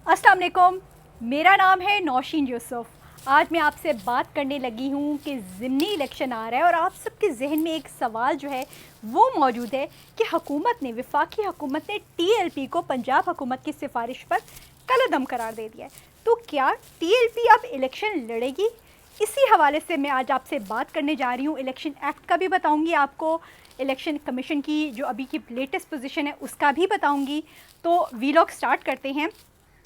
अस्सलाम वालेकुम, मेरा नाम है नौशीन यूसुफ। आज मैं आपसे बात करने लगी हूँ कि ज़िमनी इलेक्शन आ रहा है और आप सबके जहन में एक सवाल जो है वो मौजूद है कि वफाकी हुकूमत ने टीएलपी को पंजाब हुकूमत की सिफारिश पर कलअदम करार दे दिया है। तो क्या टीएलपी अब इलेक्शन लड़ेगी? इसी हवाले से मैं आज आपसे बात करने जा रही हूँ। इलेक्शन एक्ट का भी बताऊँगी आपको, इलेक्शन कमीशन की जो अभी की लेटेस्ट पोजीशन है उसका भी बताऊँगी। तो वीलॉग स्टार्ट करते हैं।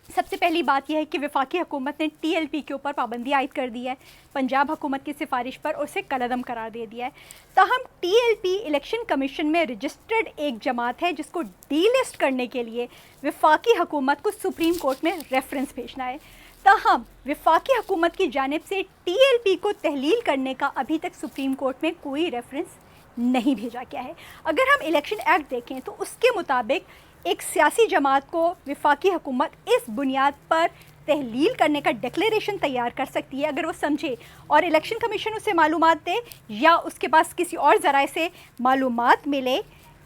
सबसे पहली बात यह है कि वफाकी हुकूमत ने टीएलपी के ऊपर पाबंदी आयद कर दी है पंजाब हुकूमत की सिफारिश पर और उसे कलअदम करार दे दिया है। ताहम टीएलपी इलेक्शन कमीशन में रजिस्टर्ड एक जमात है जिसको डीलिस्ट करने के लिए वफाकी हुकूमत को सुप्रीम कोर्ट में रेफरेंस भेजना है। ताहम वफाकी हुकूमत की जानिब से टीएलपी को तहलील करने का अभी तक सुप्रीम कोर्ट में कोई रेफरेंस नहीं भेजा गया है। अगर हम इलेक्शन एक्ट देखें तो उसके मुताबिक एक सियासी जमात को वफाकी हुकूमत इस बुनियाद पर तहलील करने का डिक्लेरेशन तैयार कर सकती है अगर वो समझे और इलेक्शन कमीशन उसे मालूमात दे या उसके पास किसी और ज़राए से मालूमात मिले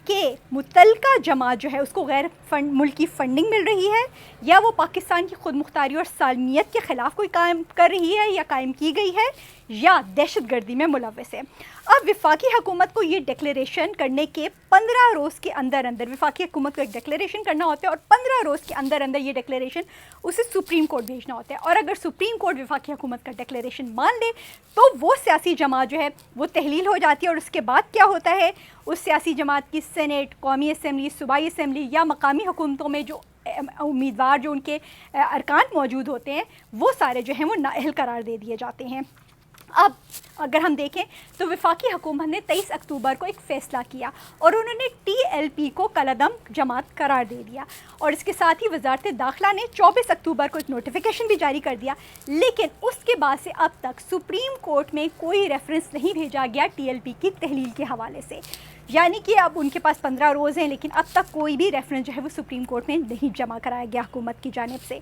कि मुतलका जमात जो है उसको गैर मुल्की फ़ंडिंग मिल रही है या वो पाकिस्तान की खुद मुख्तारी और सालमियत के ख़िलाफ़ कोई कायम कर रही है या कायम की गई है या दहशत गर्दी में मुलव्वस है। अब वफाकी हुकूमत को ये डिक्लेरेशन करने के 15 रोज़ के अंदर अंदर वफाकी हुकूमत को एक डिक्लेरेशन करना होता है और 15 रोज़ के अंदर अंदर ये डिक्लेरेशन उसे सुप्रीम कोर्ट भेजना होता है। और अगर सुप्रीम कोर्ट वफाकी हुकूमत का डिक्लेरेशन मान ले तो वो सियासी जमात जो है वो तहलील हो जाती है। और उसके बाद क्या होता है, उस सियासी जमात की सेनेट, कौमी असम्बली, सूबाई असम्बली या मकामी हुकूमतों में जो उम्मीदवार जो उनके अरकान मौजूद होते हैं वो सारे जो हैं वो नाअहल करार दे दिए जाते हैं। अब अगर हम देखें तो वफाकी हुकूमत ने 23 अक्टूबर को एक फ़ैसला किया और उन्होंने टीएलपी को कलअदम जमात करार दे दिया। और इसके साथ ही वजारत दाखिला ने 24 अक्टूबर को एक नोटिफिकेशन भी जारी कर दिया। लेकिन उसके बाद से अब तक सुप्रीम कोर्ट में कोई रेफरेंस नहीं भेजा गया टीएलपी की तहलील के हवाले से। यानी कि अब उनके पास 15 रोज़ हैं लेकिन अब तक कोई भी रेफरेंस जो है वो सुप्रीम कोर्ट में नहीं जमा कराया गया हुकूमत की जानिब से।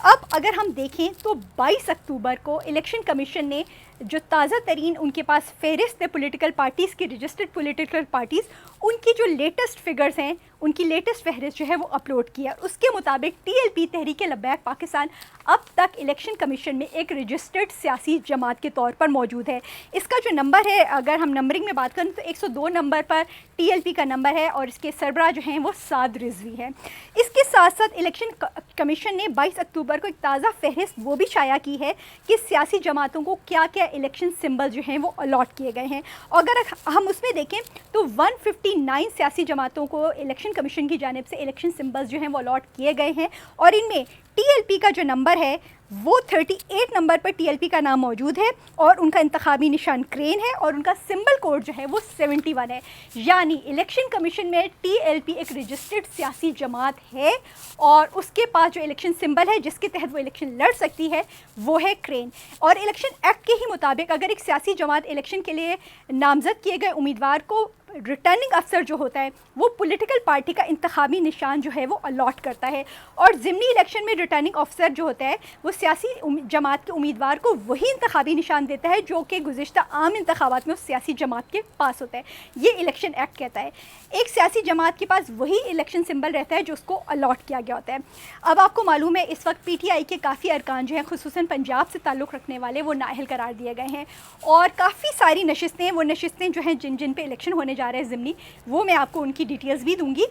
अब अगर हम देखें तो 22 अक्टूबर को इलेक्शन कमीशन ने जो ताज़ा तरीन उनके पास फ़हरिस्त है पॉलिटिकल पार्टीज़ की, रजिस्टर्ड पॉलिटिकल पार्टीज़, उनकी जो लेटेस्ट फिगर्स हैं उनकी लेटेस्ट फहरिस्त जो है वो अपलोड किया। उसके मुताबिक टीएलपी तहरीक लब्बैक पाकिस्तान अब तक इलेक्शन कमीशन में एक रजिस्टर्ड सियासी जमात के तौर पर मौजूद है। इसका जो नंबर है, अगर हम नंबरिंग में बात करें तो 102 नंबर पर टीएलपी का नंबर है और इसके सरबरा जो हैं वो साद रिजवी है। इसके साथ साथ इलेक्शन कमीशन ने 22 अक्टूबर को एक ताज़ा फहरिस्त वो भी शाया की है कि सियासी जमातों को क्या क्या इलेक्शन सिंबल जो हैं वो अलॉट किए गए हैं। अगर हम उसमें देखें तो 159 सियासी जमातों को इलेक्शन कमीशन की जानिब से इलेक्शन सिंबल्स जो हैं वो अलॉट किए गए हैं और इनमें टीएलपी का जो नंबर है वो 38 नंबर पर टीएलपी का नाम मौजूद है और उनका इंतखाबी निशान क्रेन है और उनका सिंबल कोड जो है वो 71 है। यानी इलेक्शन कमीशन में टीएलपी एक रजिस्टर्ड सियासी जमात है और उसके पास जो इलेक्शन सिंबल है जिसके तहत वो इलेक्शन लड़ सकती है वो है क्रेन। और इलेक्शन एक्ट के ही मुताबिक अगर एक सियासी जमात इलेक्शन के लिए नामजद किए गए उम्मीदवार को रिटर्निंग अफसर जो होता है वो पॉलिटिकल पार्टी का इंतखाबी निशान जो है वो अलॉट करता है। और ज़िमनी इलेक्शन में रिटर्निंग अफसर जो होता है वो सियासी जमात के उम्मीदवार को वही इंतखाबी निशान देता है जो कि गुज़िश्ता आम इंतखाबात में उस सियासी जमात के पास होता है। ये इलेक्शन एक्ट कहता है। एक सियासी जमात के पास वही इलेक्शन सिंबल रहता है जो उसको अलॉट किया गया होता है। अब आपको मालूम है इस वक्त पीटीआई के काफ़ी अरकान जो हैं खुसूसन पंजाब से ताल्लुक़ रखने वाले वो नाअहल करार दिए गए हैं और काफ़ी सारी नशिस्तें, वो नशिस्तें जो हैं जिन पे इलेक्शन होने जा रहे हैं ज़िमनी, वो मैं आपको उनकी डिटेल्स भी दूंगी।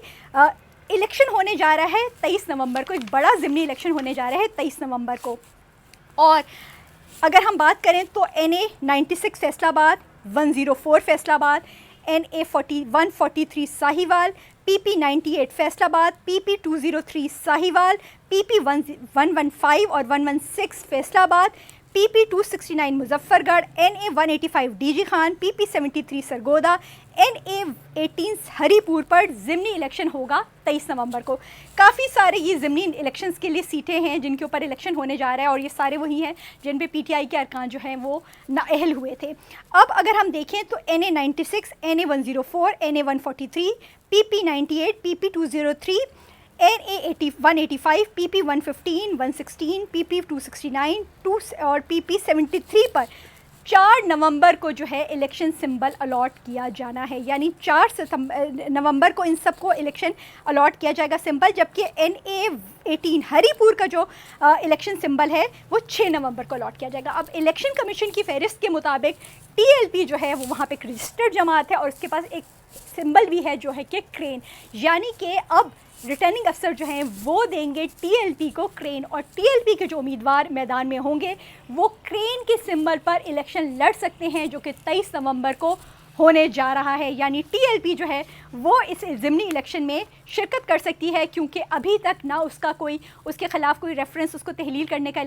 इलेक्शन होने जा रहा है 23 नवंबर को, एक बड़ा ज़िमनी इलेक्शन होने जा रहा है 23 नवंबर को। और अगर हम बात करें तो NA 96 Faisalabad, 104 Faisalabad, NA 143 Sahiwal, PP 98 Faisalabad, PP 203 Sahiwal, PP 115 और 116 Faisalabad, PP 269 Muzaffargarh, NA 185 DG Khan, PP 73 Sargodha, NA 18 Haripur पर ज़िमनी इलेक्शन होगा 23 नवंबर को। काफ़ी सारे ये ज़िमनी इलेक्शंस के लिए सीटें हैं जिनके ऊपर इलेक्शन होने जा रहा है और ये सारे वही हैं जिन पे पीटीआई के अरकान जो हैं वो नाअहल हुए थे। अब अगर हम देखें तो NA 96, NA 104, NA 143, PP 98, PP 203, NA 185, PP 115, 116, PP 269 और PP 73 पर 4 نومبر کو جو ہے الیکشن سمبل الاٹ کیا جانا ہے، یعنی 4 نومبر کو ان سب کو الیکشن الاٹ کیا جائے گا سمبل، جبکہ NA18 ہری پور کا جو الیکشن سمبل ہے وہ 6 نومبر کو الاٹ کیا جائے گا۔ اب الیکشن کمیشن کی فہرست کے مطابق TLP جو ہے وہ وہاں پہ ایک رجسٹرڈ جماعت ہے اور اس کے پاس ایک سمبل بھی ہے جو ہے کہ کرین، یعنی کہ اب ریٹرننگ افسر جو ہیں وہ دیں گے TLP کو کرین، اور TLP کے جو امیدوار میدان میں ہوں گے وہ کرین کے سمبل پر الیکشن لڑ سکتے ہیں، جو کہ 23 نومبر کو ہونے جا رہا ہے۔ یعنی TLP جو ہے وہ اس ضمنی الیکشن میں شرکت کر سکتی ہے، کیونکہ ابھی تک نہ اس کے خلاف کوئی ریفرنس اس کو تحلیل کرنے کا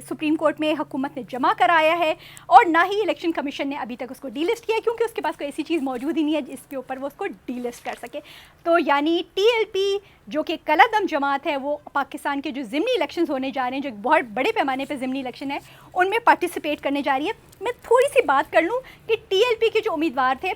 سپریم کورٹ میں حکومت نے جمع کرایا ہے، اور نہ ہی الیکشن کمیشن نے ابھی تک اس کو ڈی لسٹ کیا ہے، کیونکہ اس کے پاس کوئی ایسی چیز موجود ہی نہیں ہے جس کے اوپر وہ اس کو ڈی لسٹ کر سکے۔ تو یعنی TLP جو کہ کلعدم جماعت ہے وہ پاکستان کے جو ضمنی الیکشنز ہونے جا رہے ہیں، جو ایک بہت بڑے پیمانے پہ ضمنی الیکشن ہے، ان میں پارٹیسپیٹ کرنے جا رہی ہے۔ میں تھوڑی سی بات کر لوں کہ TLP کے جو امیدوار تھے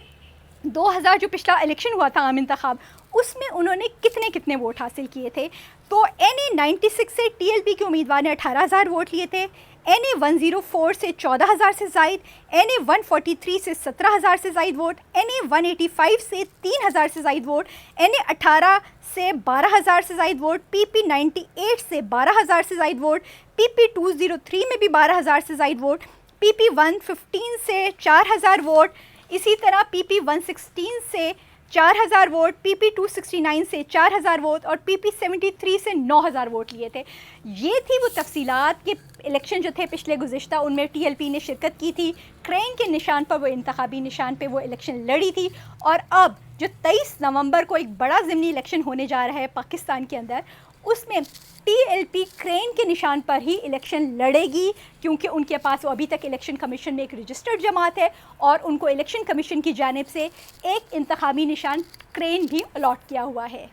2000 جو پچھلا الیکشن ہوا تھا عام انتخاب، اس میں انہوں نے کتنے ووٹ حاصل کیے تھے؟ تو NA96 سے TLP کے امیدوار نے 18,000 ووٹ لیے تھے، NA104 سے 14,000 سے زائد، NA143 سے 17,000 سے زائد ووٹ، NA185 سے 3,000 سے زائد ووٹ، NA18 سے 12,000 سے زائد ووٹ، PP98 سے 12,000 سے زائد ووٹ، PP203 میں بھی 12,000 سے زائد ووٹ، PP115 سے 4,000 ووٹ، اسی طرح PP116 سے 4,000 ووٹ، PP269 سے 4,000 ووٹ اور PP73 سے 9,000 ووٹ لیے تھے۔ یہ تھی وہ تفصیلات کہ الیکشن جو تھے پچھلے گزشتہ ان میں TLP نے شرکت کی تھی، کرین کے نشان پر وہ انتخابی نشان پہ وہ الیکشن لڑی تھی، اور اب جو 23 نومبر کو ایک بڑا ضمنی الیکشن ہونے جا رہا ہے پاکستان کے اندر، اس میں TLP کرین کے نشان پر ہی الیکشن لڑے گی، کیونکہ ان کے پاس وہ ابھی تک الیکشن کمیشن میں ایک رجسٹرڈ جماعت ہے، اور ان کو الیکشن کمیشن کی جانب سے ایک انتخابی نشان کرین بھی الاٹ کیا ہوا ہے۔